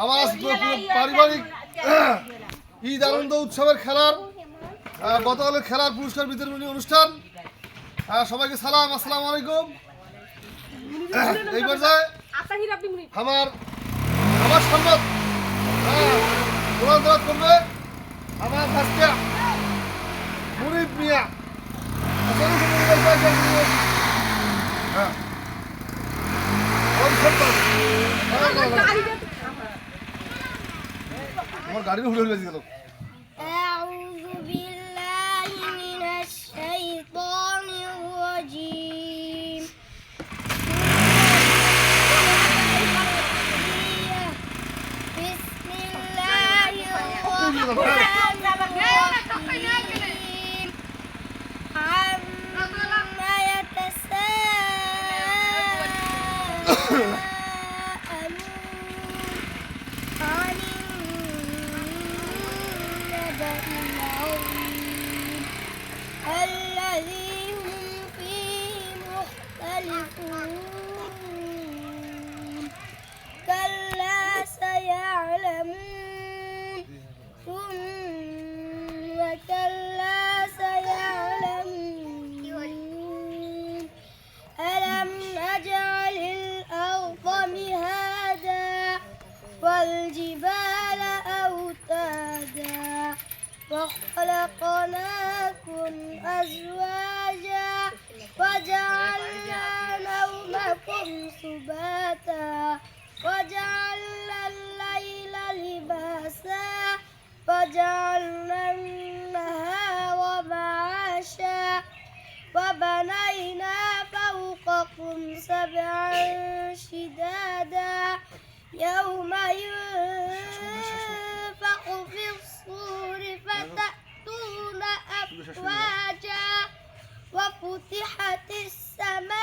আমার পারিবারিক ঈদ আনন্দ উৎসবের খেলার গতকালের খেলার পুরস্কার বিতরণী অনুষ্ঠান। সবাইকে সালাম, আসসালামু আলাইকুম। এই পর্যায়ে আমার সংবাদ করবে আমার ভাস্তা মুরিদ মিয়া। আমার গাড়ি উড়ে গেছে গেল। أعوذ بالله من الشيطان الرجيم. بسم الله الرحمن الرحيم. عما يتساءلون عن النبأ العظيم الذي هم فيه مختلفون. كلا سيعلمون ثم كلا سيعلمون. ألم نجعل الأرض مهادا والجبال أوتادا وخلقناكم أزواجا وجعلنا نومكم سباتا وجعلنا الليل لباسا وجعلنا النهار معاشا وبنينا فوقكم سبعا شدادا يوم ينفخ في الصور فتأتون أفواجا وفتحت السماء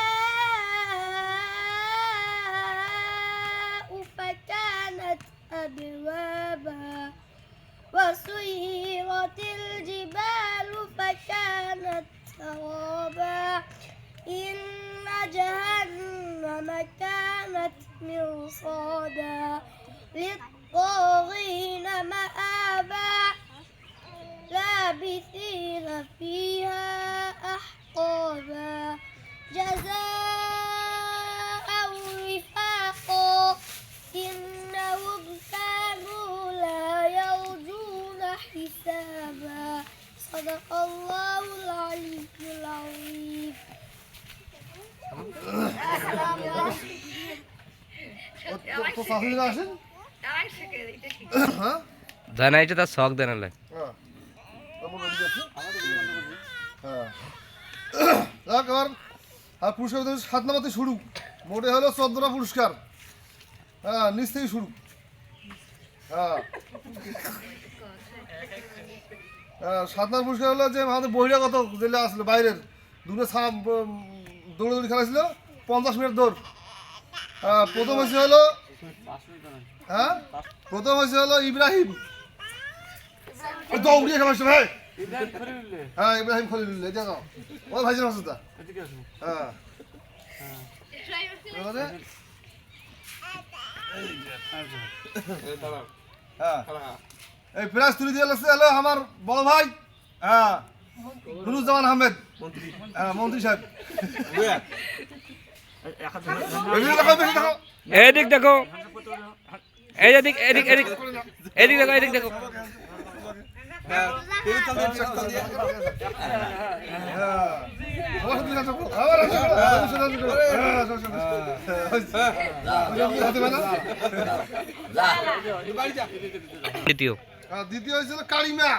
فكانت أبوابا وسيرت الجبال فكانت سرابا إن جهنم كانت مرصادا للطاغين مآبا لابثين فيها أحقابا جزاء وفاقا إنهم كانوا لا يرجون حسابا صدق الله العلي العظيم. জানাইছে তার শখ দেনালে আর পুরস্কার 7 নম্বর থেকে শুরু, মোটে হলো 14টা পুরস্কার। হ্যাঁ, নিচ থেকে শুরু। হ্যাঁ, 7 নম্বর পুরস্কার হলো যে আমাদের বহিরাগত জেলে আসলো বাইরের দুটো দৌড়াদৌড়ি খেলা ছিল, 50 মিনিট দৌড়। প্রথম হয়েছে হলো ইব্রাহিম দৌড়িয়ে খেলা আসছে ভাই। হ্যাঁ, ইব্রাহিম খলিলুল্লাহ দেখো ও ভাইজান হাসুদা। হ্যাঁ, এই প্রাইজ তুলে দিয়ে লাগছে হলো আমার বড় ভাই নুরুজ্জামান আহমেদ মন্ত্রী সাহেব। এদিক দেখো, এদিক এদিক এদিক এদিক দেখো, এদিক দেখো। দ্বিতীয় হয়েছিল কালিমা।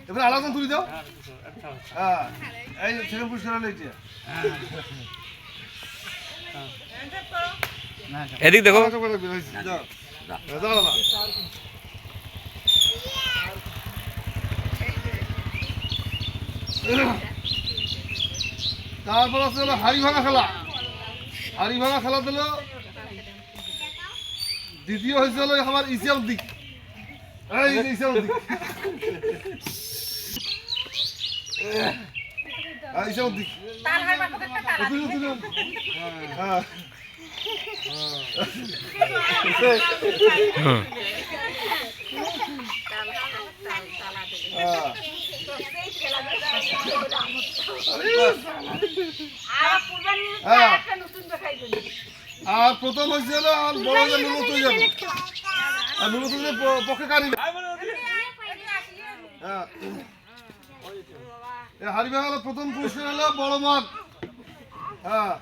এবার আলাদা তুলে দাও। হ্যাঁ, এই সেকেন্ড পুরস্কার হলো এইটা। এদিক দেখো। তারপর আছে হলো হাড়ি ভাঙা খেলা। হাড়ি ভাঙা খেলা দিল দ্বিতীয় হয়েছে হলো আমার ইসিয়াউদ্দিক। ইসিয়াউদ্দিক ইসিয়াউদ্দিক তুলুন হ্যাঁ আর প্রথম হয়েছিল আর বড় নুরুত হয়ে যাবে আর নুরুতের পক্ষে কারিবে হ্যাঁ হারিবে হলো প্রথম পুরস্কার হলো বড় মাঠ হ্যাঁ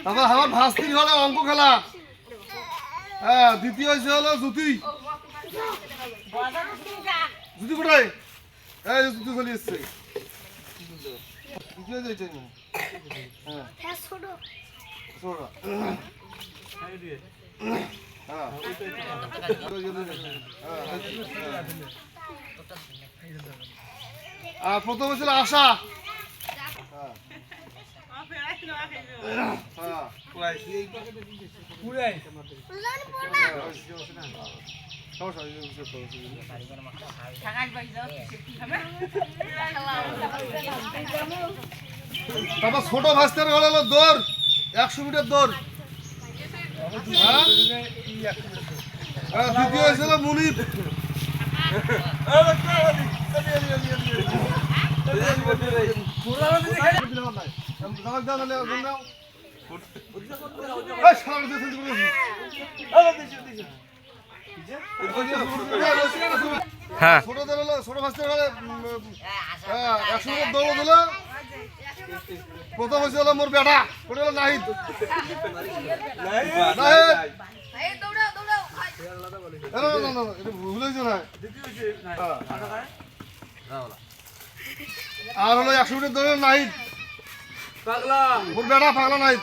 তারপর আমার ভাস্তির হলো অঙ্ক খেলা হ্যাঁ দ্বিতীয় হয়েছে হলো জুতি জুতি কোথায় এই জুতি চলে এসছে দ্বিতীয় হয়েছে হ্যাঁ ছোট আর প্রথম হয়েছিল আশা তারপর ছোট ভাস্তার হলো দৌড় 100 মিটার দৌড় দ্বিতীয় হয়েছিল মুনিপ হ্যাঁ ছোটদের হলো ছোট ভাস্তার হলে 100 মিটার দৌড় দিল প্রথম হয়েছে হলো মোর বেটা ওটা হলো নাহিদ ভুল হয়েছে না আর হলো 100 মিটার দৌড়ে নাহিদ মোর বেটা পাগলা নাহিদ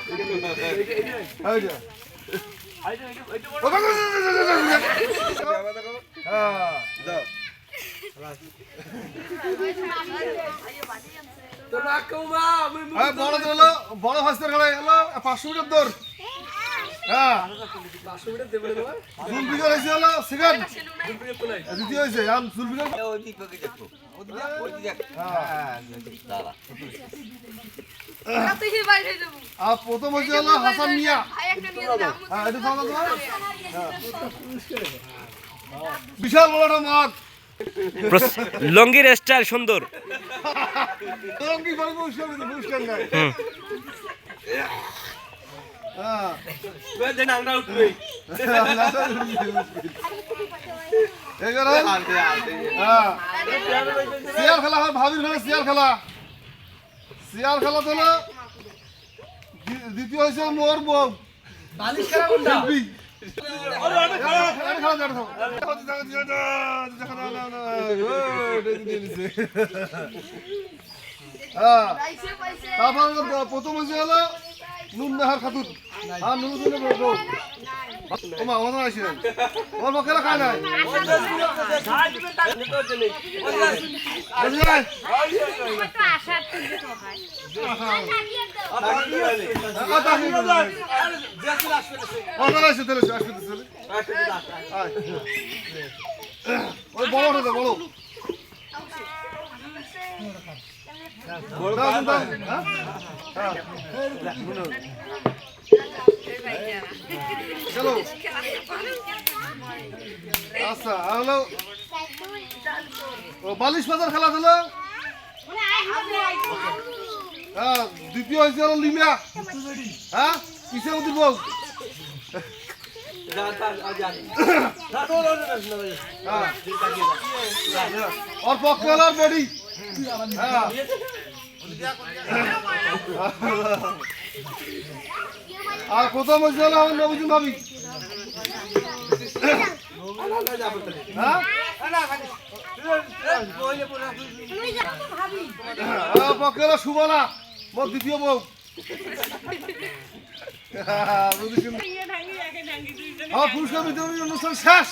বড় ভাস্তার খেলা হলো 500 মিটার দৌড় হ্যাঁ জুলফিকার হয়েছে হলো সেকেন্ড দ্বিতীয় হয়েছে আর প্রথম হয়েছে হলো হাসান মিয়া হ্যাঁ এটা খাওয়া দাওয়া বিশাল বড় একটা মাঠ লঙ্গির স্টাইল সুন্দর লঙ্গি পরে পুরস্কার নাই চেয়ার খেলা হয় ভাবির ঘরে চেয়ার খেলা তো দ্বিতীয় হয়েছে মোর বউ তারপর প্রথম হয়েছে হলো নুননাহার খাতুন আর নুরুদ্দিনের বউ ওমা ওমা আসেন ওর পক্ষে খায় নাই ওই বড় বড় চলো আচ্ছা হলো বালিশ বাজার খেলা ছিল দ্বিতীয় হয়েছে হলো লিমিয়া হ্যাঁ কিসে দিব ওর পক্ষে হলো বেডি আর প্রথম হয়েছে হলো আমার নবীন ভাবি পক্ষে হলো সুবলা মোর দ্বিতীয় বউ আমার পুরস্কার বিতরণী অনুষ্ঠান শেষ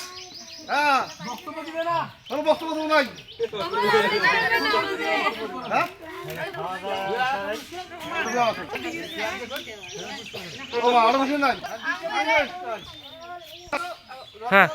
হ্যাঁ বক্তব্য দিবে না কোনো বক্তব্য দেবো নাই হ্যাঁ আরো বেশি নাই হ্যাঁ